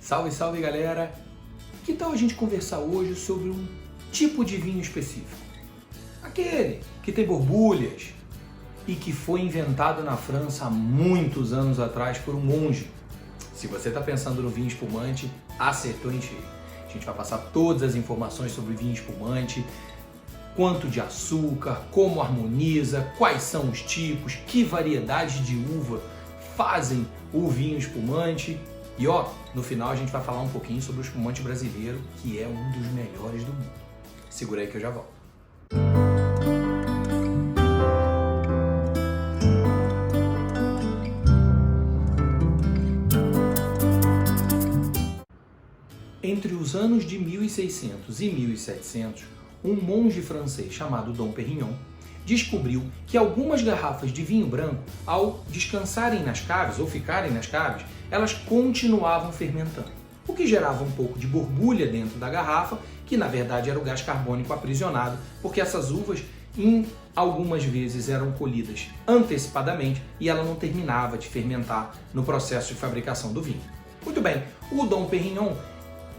Salve, salve galera! Que tal a gente conversar hoje sobre um tipo de vinho específico? Aquele que tem borbulhas e que foi inventado na França há muitos anos atrás por um monge. Se você está pensando no vinho espumante, acertou em cheio. A gente vai passar todas as informações sobre vinho espumante, quanto de açúcar, como harmoniza, quais são os tipos, que variedades de uva fazem o vinho espumante. E no final a gente vai falar um pouquinho sobre o espumante brasileiro, que é um dos melhores do mundo. Segura aí que eu já volto. Entre os anos de 1600 e 1700, um monge francês chamado Dom Pérignon descobriu que algumas garrafas de vinho branco, ao descansarem nas caves ou ficarem nas caves, elas continuavam fermentando, o que gerava um pouco de borbulha dentro da garrafa, que na verdade era o gás carbônico aprisionado, porque essas uvas algumas vezes eram colhidas antecipadamente e ela não terminava de fermentar no processo de fabricação do vinho. Muito bem, o Dom Pérignon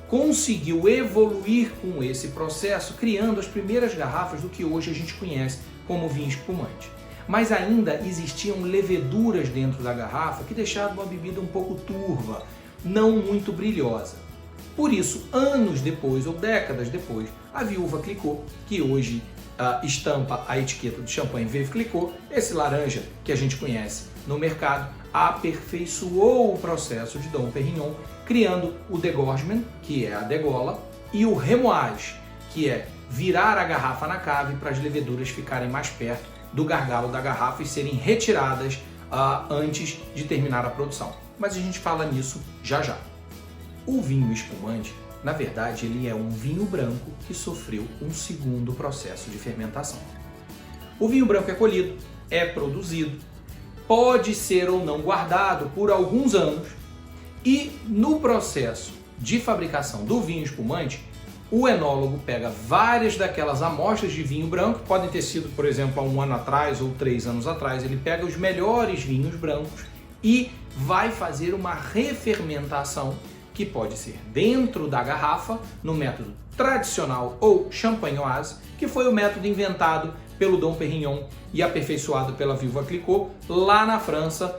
conseguiu evoluir com esse processo, criando as primeiras garrafas do que hoje a gente conhece como vinho espumante. Mas ainda existiam leveduras dentro da garrafa que deixavam a bebida um pouco turva, não muito brilhosa. Por isso, anos depois ou décadas depois, a Viúva Clicquot, que hoje estampa a etiqueta do champanhe Veuve Clicquot, esse laranja que a gente conhece no mercado, aperfeiçoou o processo de Dom Pérignon, criando o dégorgement, que é a degola, e o remoage, que é virar a garrafa na cave para as leveduras ficarem mais perto do gargalo da garrafa e serem retiradas antes de terminar a produção. Mas a gente fala nisso já já. O vinho espumante, na verdade, ele é um vinho branco que sofreu um segundo processo de fermentação. O vinho branco é colhido, é produzido, pode ser ou não guardado por alguns anos e no processo de fabricação do vinho espumante, o enólogo pega várias daquelas amostras de vinho branco, podem ter sido, por exemplo, há 1 ano atrás ou 3 anos atrás, ele pega os melhores vinhos brancos e vai fazer uma refermentação que pode ser dentro da garrafa, no método tradicional ou champagnoise, que foi o método inventado pelo Dom Pérignon e aperfeiçoado pela Viúva Clicquot lá na França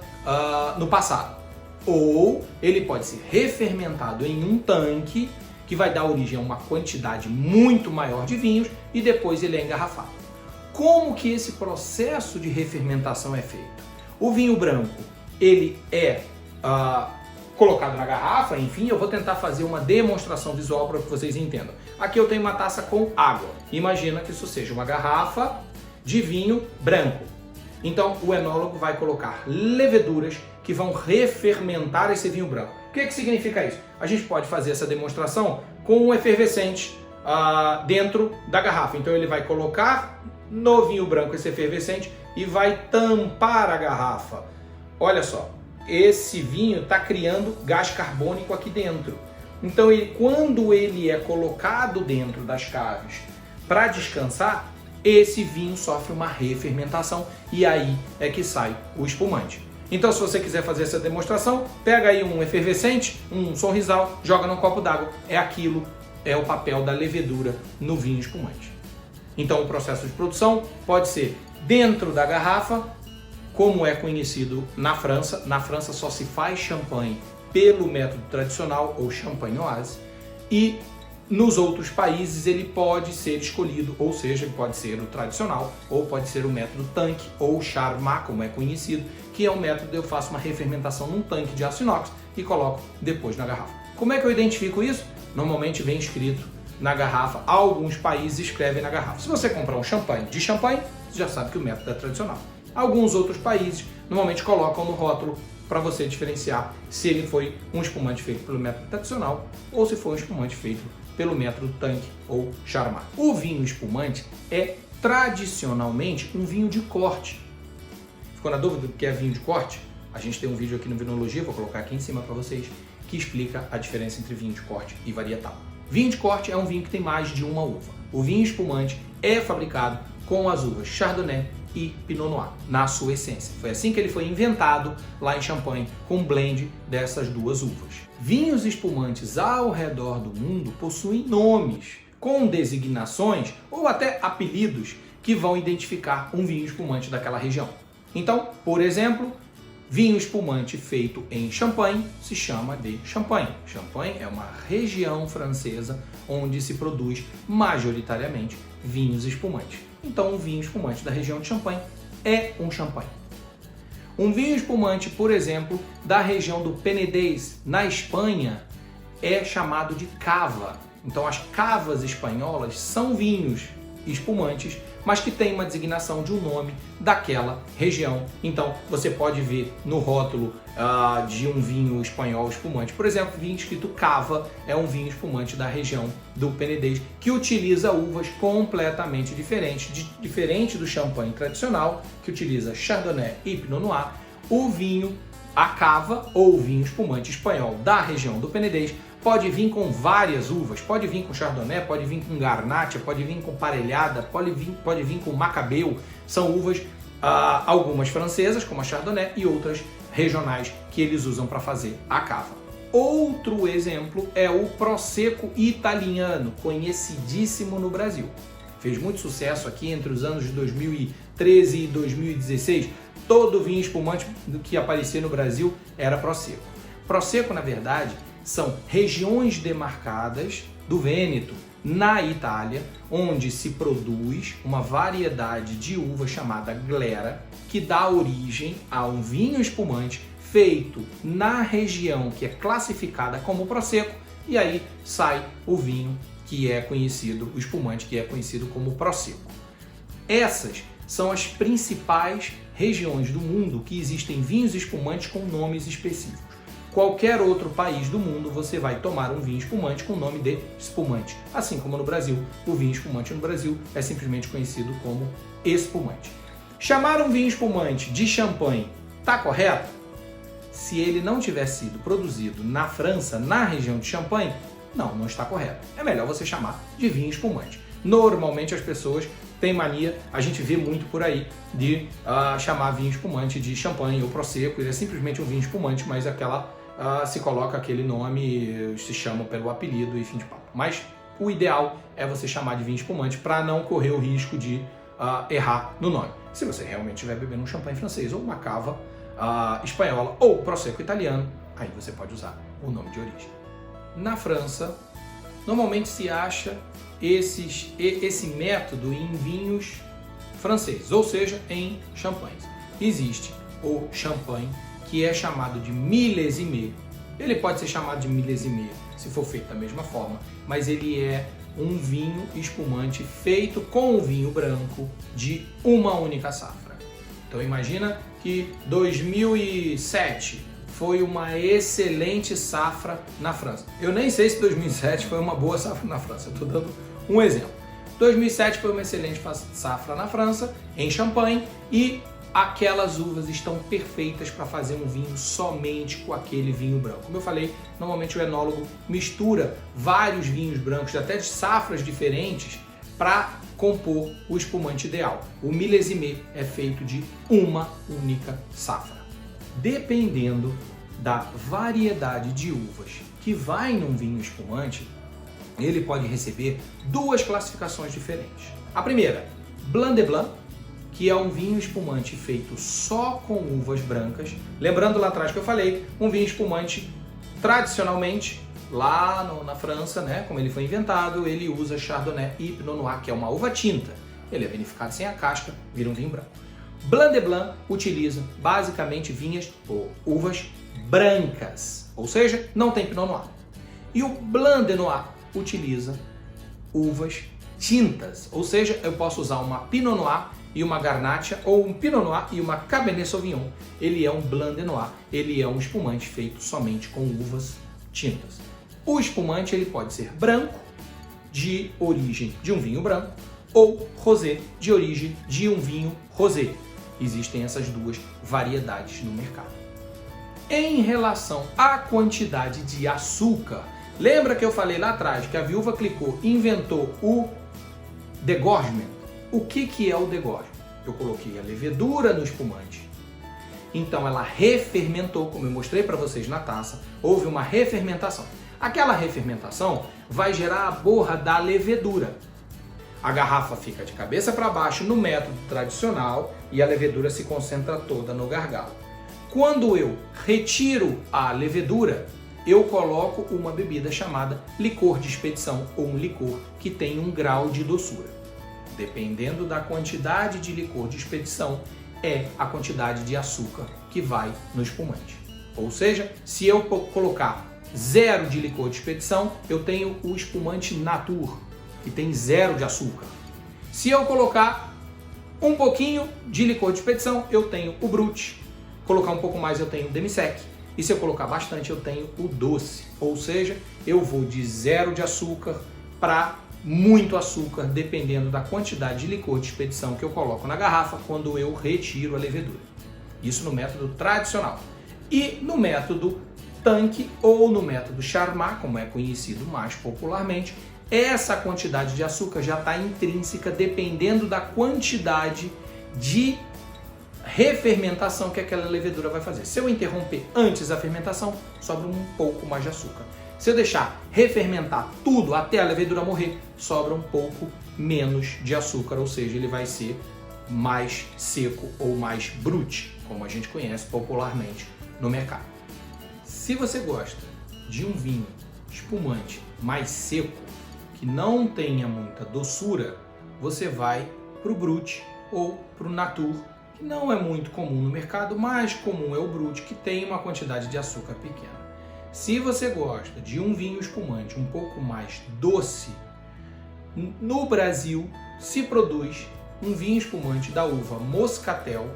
no passado. Ou ele pode ser refermentado em um tanque que vai dar origem a uma quantidade muito maior de vinhos e depois ele é engarrafado. Como que esse processo de refermentação é feito? O vinho branco, ele é colocado na garrafa, enfim, eu vou tentar fazer uma demonstração visual para que vocês entendam. Aqui eu tenho uma taça com água. Imagina que isso seja uma garrafa de vinho branco. Então o enólogo vai colocar leveduras que vão refermentar esse vinho branco. O que significa isso? A gente pode fazer essa demonstração com um efervescente dentro da garrafa. Então ele vai colocar no vinho branco esse efervescente e vai tampar a garrafa. Olha só, esse vinho está criando gás carbônico aqui dentro. Então quando ele é colocado dentro das caves para descansar, esse vinho sofre uma refermentação e aí é que sai o espumante. Então, se você quiser fazer essa demonstração, pega aí um efervescente, um sorrisal, joga num copo d'água. É o papel da levedura no vinho espumante. Então, o processo de produção pode ser dentro da garrafa, como é conhecido na França. Na França só se faz champanhe pelo método tradicional ou champagnoise e nos outros países ele pode ser escolhido, ou seja, ele pode ser o tradicional ou pode ser o método tanque ou charmat, como é conhecido, que é um método eu faço uma refermentação num tanque de aço inox e coloco depois na garrafa. Como é que eu identifico isso? Normalmente vem escrito na garrafa, alguns países escrevem na garrafa. Se você comprar um champanhe de champanhe, você já sabe que o método é tradicional. Alguns outros países normalmente colocam no rótulo para você diferenciar se ele foi um espumante feito pelo método tradicional ou se foi um espumante feito pelo método tanque ou charmat. O vinho espumante é tradicionalmente um vinho de corte. Ficou na dúvida do que é vinho de corte? A gente tem um vídeo aqui no Vinologia, vou colocar aqui em cima para vocês, que explica a diferença entre vinho de corte e varietal. Vinho de corte é um vinho que tem mais de uma uva. O vinho espumante é fabricado com as uvas Chardonnay, e Pinot Noir, na sua essência. Foi assim que ele foi inventado lá em Champagne, com um blend dessas duas uvas. Vinhos espumantes ao redor do mundo possuem nomes, com designações ou até apelidos que vão identificar um vinho espumante daquela região. Então, por exemplo, vinho espumante feito em Champagne se chama de Champagne. Champagne é uma região francesa onde se produz majoritariamente vinhos espumantes. Então, um vinho espumante da região de Champagne é um Champagne. Um vinho espumante, por exemplo, da região do Penedès, na Espanha, é chamado de cava. Então, as cavas espanholas são vinhos espumantes, mas que tem uma designação de um nome daquela região. Então, você pode ver no rótulo de um vinho espanhol espumante, por exemplo, vinho escrito cava, é um vinho espumante da região do Penedès, que utiliza uvas completamente diferentes, diferente do champanhe tradicional, que utiliza Chardonnay e Pinot Noir. O vinho, a cava, ou vinho espumante espanhol da região do Penedès, pode vir com várias uvas, pode vir com Chardonnay, pode vir com Garnacha, pode vir com Parelhada, pode vir com Macabeu. São uvas, algumas francesas, como a Chardonnay, e outras regionais que eles usam para fazer a cava. Outro exemplo é o Prosecco italiano, conhecidíssimo no Brasil. Fez muito sucesso aqui entre os anos de 2013 e 2016. Todo vinho espumante que aparecia no Brasil era Prosecco. Prosecco, na verdade, são regiões demarcadas do Vêneto, na Itália, onde se produz uma variedade de uva chamada glera, que dá origem a um vinho espumante feito na região que é classificada como Prosecco, e aí sai o vinho que é conhecido, o espumante que é conhecido como Prosecco. Essas são as principais regiões do mundo que existem vinhos espumantes com nomes específicos. Qualquer outro país do mundo você vai tomar um vinho espumante com o nome de espumante. Assim como no Brasil, o vinho espumante no Brasil é simplesmente conhecido como espumante. Chamar um vinho espumante de champanhe está correto? Se ele não tiver sido produzido na França, na região de Champagne, não está correto. É melhor você chamar de vinho espumante. Normalmente as pessoas têm mania, a gente vê muito por aí, de chamar vinho espumante de champanhe ou prosecco. Ele é simplesmente um vinho espumante, mas se coloca aquele nome, se chama pelo apelido e fim de papo. Mas o ideal é você chamar de vinho espumante para não correr o risco de errar no nome. Se você realmente estiver bebendo um champanhe francês ou uma cava espanhola ou prosecco italiano, aí você pode usar o nome de origem. Na França, normalmente se acha esse método em vinhos franceses, ou seja, em champanhes. Existe o champanhe, que é chamado de millésimé. Ele pode ser chamado de millésimé se for feito da mesma forma, mas ele é um vinho espumante feito com o vinho branco de uma única safra. Então imagina que 2007 foi uma excelente safra na França. Eu nem sei se 2007 foi uma boa safra na França, eu estou dando um exemplo. 2007 foi uma excelente safra na França, em Champagne, e aquelas uvas estão perfeitas para fazer um vinho somente com aquele vinho branco. Como eu falei, normalmente o enólogo mistura vários vinhos brancos, até de safras diferentes, para compor o espumante ideal. O millésimé é feito de uma única safra. Dependendo da variedade de uvas que vai num vinho espumante, ele pode receber duas classificações diferentes. A primeira, Blanc de Blanc, que é um vinho espumante feito só com uvas brancas. Lembrando lá atrás que eu falei, um vinho espumante tradicionalmente lá na França, né, como ele foi inventado, ele usa Chardonnay e Pinot Noir, que é uma uva tinta. Ele é vinificado sem a casca, vira um vinho branco. Blanc de Blanc utiliza basicamente uvas brancas, ou seja, não tem Pinot Noir. E o Blanc de Noir utiliza uvas tintas, ou seja, eu posso usar uma Pinot Noir e uma Garnacha, ou um Pinot Noir e uma Cabernet Sauvignon. Ele é um Blanc de Noir, ele é um espumante feito somente com uvas tintas. O espumante ele pode ser branco, de origem de um vinho branco, ou rosé, de origem de um vinho rosé. Existem essas duas variedades no mercado. Em relação à quantidade de açúcar, lembra que eu falei lá atrás que a viúva Clicquot inventou o degorgement? O que é o degorgement? Eu coloquei a levedura no espumante. Então ela refermentou, como eu mostrei para vocês na taça, houve uma refermentação. Aquela refermentação vai gerar a borra da levedura. A garrafa fica de cabeça para baixo no método tradicional e a levedura se concentra toda no gargalo. Quando eu retiro a levedura, eu coloco uma bebida chamada licor de expedição ou um licor que tem um grau de doçura. Dependendo da quantidade de licor de expedição, é a quantidade de açúcar que vai no espumante. Ou seja, se eu colocar 0 de licor de expedição, eu tenho o espumante Natur, que tem 0 de açúcar. Se eu colocar um pouquinho de licor de expedição, eu tenho o Brut. Colocar um pouco mais, eu tenho o Demi-Sec. E se eu colocar bastante, eu tenho o doce. Ou seja, eu vou de 0 de açúcar para muito açúcar, dependendo da quantidade de licor de expedição que eu coloco na garrafa quando eu retiro a levedura. Isso no método tradicional. E no método tanque ou no método Charmat, como é conhecido mais popularmente, essa quantidade de açúcar já está intrínseca dependendo da quantidade de refermentação que aquela levedura vai fazer. Se eu interromper antes a fermentação, sobra um pouco mais de açúcar. Se eu deixar refermentar tudo até a levedura morrer, sobra um pouco menos de açúcar, ou seja, ele vai ser mais seco ou mais brut, como a gente conhece popularmente no mercado. Se você gosta de um vinho espumante mais seco, que não tenha muita doçura, você vai para o Brut ou para o Natur, que não é muito comum no mercado, mais comum é o Brut, que tem uma quantidade de açúcar pequena. Se você gosta de um vinho espumante um pouco mais doce, no Brasil se produz um vinho espumante da uva Moscatel.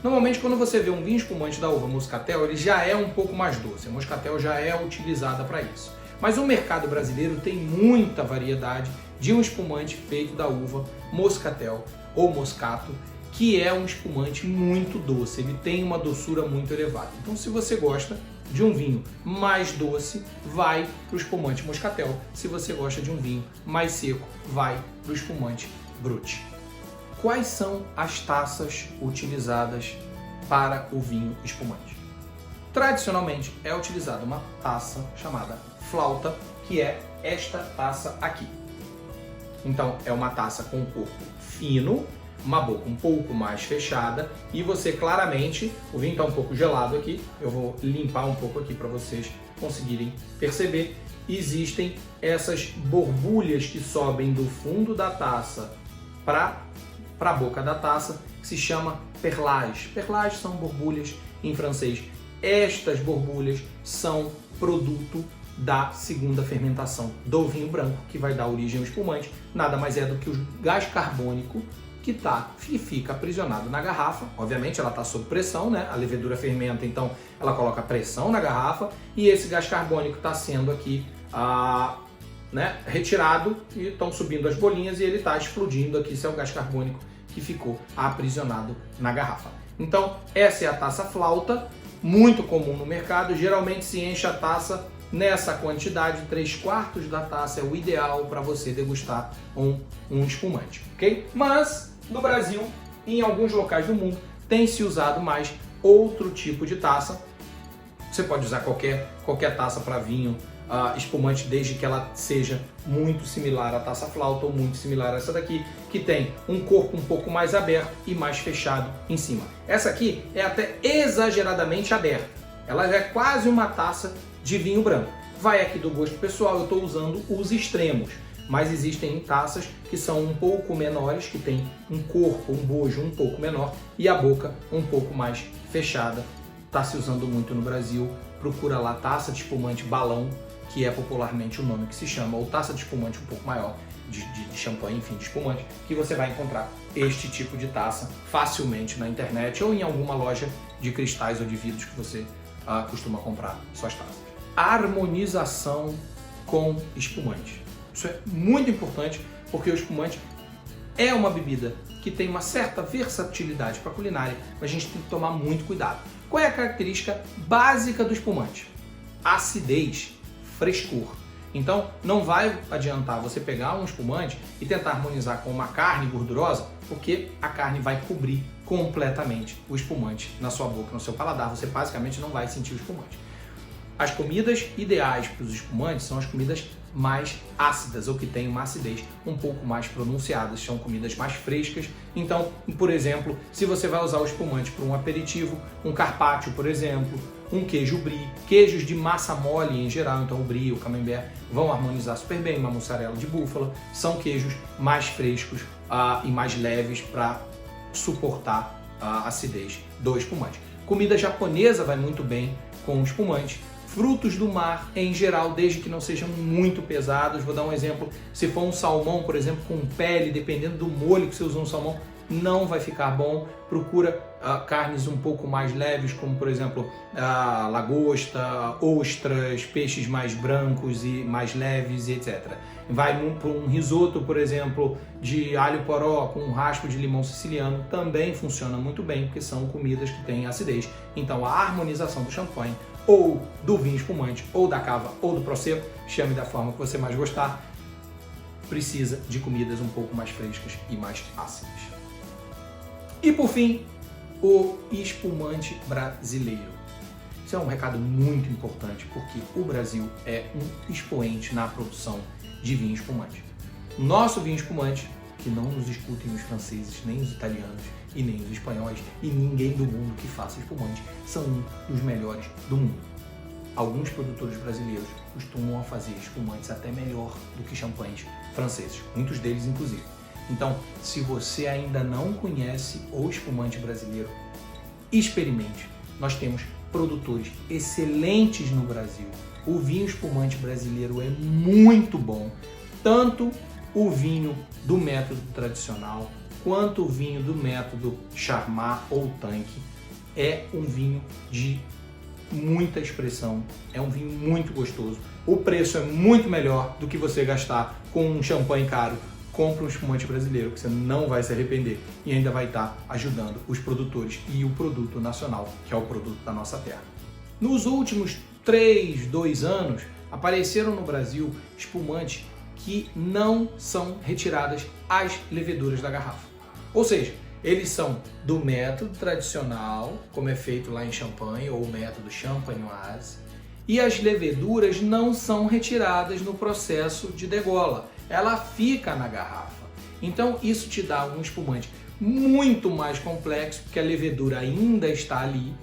Normalmente, quando você vê um vinho espumante da uva Moscatel, ele já é um pouco mais doce. A Moscatel já é utilizada para isso. Mas o mercado brasileiro tem muita variedade de um espumante feito da uva Moscatel ou Moscato, que é um espumante muito doce. Ele tem uma doçura muito elevada. Então, se você gosta de um vinho mais doce, vai para o espumante Moscatel. Se você gosta de um vinho mais seco, vai para o espumante Brut. Quais são as taças utilizadas para o vinho espumante? Tradicionalmente é utilizada uma taça chamada flauta, que é esta taça aqui. Então é uma taça com um corpo fino, uma boca um pouco mais fechada e você claramente, o vinho está um pouco gelado aqui, eu vou limpar um pouco aqui para vocês conseguirem perceber, existem essas borbulhas que sobem do fundo da taça para a boca da taça, que se chama perlage. Perlage são borbulhas em francês. Estas borbulhas são produto da segunda fermentação do vinho branco, que vai dar origem ao espumante. Nada mais é do que o gás carbônico que fica aprisionado na garrafa. Obviamente ela está sob pressão, né? A levedura fermenta, então ela coloca pressão na garrafa e esse gás carbônico está sendo aqui retirado e estão subindo as bolinhas e ele está explodindo aqui. Esse é o gás carbônico que ficou aprisionado na garrafa. Então essa é a taça flauta, muito comum no mercado. Geralmente se enche a taça nessa quantidade, 3/4 da taça é o ideal para você degustar um espumante, ok? Mas no Brasil, em alguns locais do mundo, tem se usado mais outro tipo de taça. Você pode usar qualquer taça para vinho espumante, desde que ela seja muito similar à taça flauta ou muito similar a essa daqui, que tem um corpo um pouco mais aberto e mais fechado em cima. Essa aqui é até exageradamente aberta. Ela é quase uma taça de vinho branco. Vai aqui do gosto pessoal, eu estou usando os extremos, mas existem taças que são um pouco menores, que tem um corpo, um bojo um pouco menor e a boca um pouco mais fechada. Está se usando muito no Brasil. Procura lá taça de espumante balão, que é popularmente o nome que se chama, ou taça de espumante um pouco maior, de champanhe, enfim, de espumante, que você vai encontrar este tipo de taça facilmente na internet ou em alguma loja de cristais ou de vidros que você costuma comprar suas taças. Harmonização com espumante. Isso é muito importante porque o espumante é uma bebida que tem uma certa versatilidade para a culinária, mas a gente tem que tomar muito cuidado. Qual é a característica básica do espumante? Acidez, frescor. Então, não vai adiantar você pegar um espumante e tentar harmonizar com uma carne gordurosa, porque a carne vai cobrir completamente o espumante na sua boca, no seu paladar. Você basicamente não vai sentir o espumante. As comidas ideais para os espumantes são as comidas mais ácidas ou que têm uma acidez um pouco mais pronunciada, são comidas mais frescas. Então, por exemplo, se você vai usar o espumante para um aperitivo, um carpaccio, por exemplo, um queijo brie, queijos de massa mole em geral, então o brie, o camembert vão harmonizar super bem, uma mussarela de búfala, são queijos mais frescos e mais leves para suportar a acidez do espumante. Comida japonesa vai muito bem com espumante. Frutos do mar, em geral, desde que não sejam muito pesados. Vou dar um exemplo, se for um salmão, por exemplo, com pele, dependendo do molho que você usa no salmão, não vai ficar bom. Procura carnes um pouco mais leves, como por exemplo lagosta, ostras, peixes mais brancos e mais leves, e etc. Vai para um risoto, por exemplo, de alho poró com um raspo de limão siciliano, também funciona muito bem, porque são comidas que têm acidez. Então a harmonização do champanhe, ou do vinho espumante, ou da cava, ou do prosecco, chame da forma que você mais gostar, precisa de comidas um pouco mais frescas e mais ácidas. E por fim, o espumante brasileiro. Isso é um recado muito importante, porque o Brasil é um expoente na produção de vinho espumante. Nosso vinho espumante, que não nos escutem os franceses, nem os italianos e nem os espanhóis e ninguém do mundo que faça espumante, são um dos melhores do mundo. Alguns produtores brasileiros costumam fazer espumantes até melhor do que champanhes franceses, muitos deles inclusive. Então, se você ainda não conhece o espumante brasileiro, experimente. Nós temos produtores excelentes no Brasil. O vinho espumante brasileiro é muito bom, tanto o vinho do método tradicional quanto o vinho do método Charmat ou Tanque. É um vinho de muita expressão, é um vinho muito gostoso. O preço é muito melhor do que você gastar com um champanhe caro. Compre um espumante brasileiro que você não vai se arrepender e ainda vai estar ajudando os produtores e o produto nacional, que é o produto da nossa terra. Nos últimos 2 anos, apareceram no Brasil espumantes que não são retiradas as leveduras da garrafa. Ou seja, eles são do método tradicional, como é feito lá em Champagne, ou o método champenoise, e as leveduras não são retiradas no processo de degola. Ela fica na garrafa. Então isso te dá um espumante muito mais complexo, porque a levedura ainda está ali.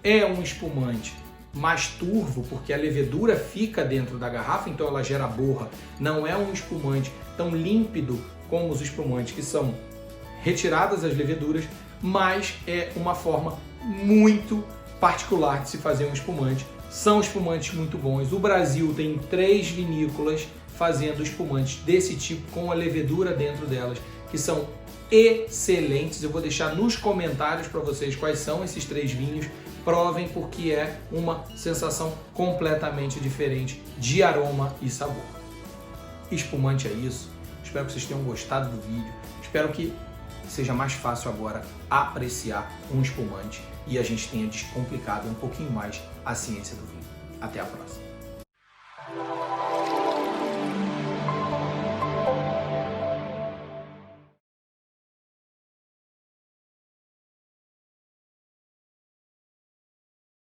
É um espumante mais turvo, porque a levedura fica dentro da garrafa, então ela gera borra. Não é um espumante tão límpido como os espumantes que são retiradas as leveduras, mas é uma forma muito particular de se fazer um espumante. São espumantes muito bons. O Brasil tem 3 vinícolas fazendo espumantes desse tipo, com a levedura dentro delas, que são excelentes. Eu vou deixar nos comentários para vocês quais são esses 3 vinhos. Provem, porque é uma sensação completamente diferente de aroma e sabor. Espumante é isso. Espero que vocês tenham gostado do vídeo. Espero que seja mais fácil agora apreciar um espumante e a gente tenha descomplicado um pouquinho mais a ciência do vinho. Até a próxima!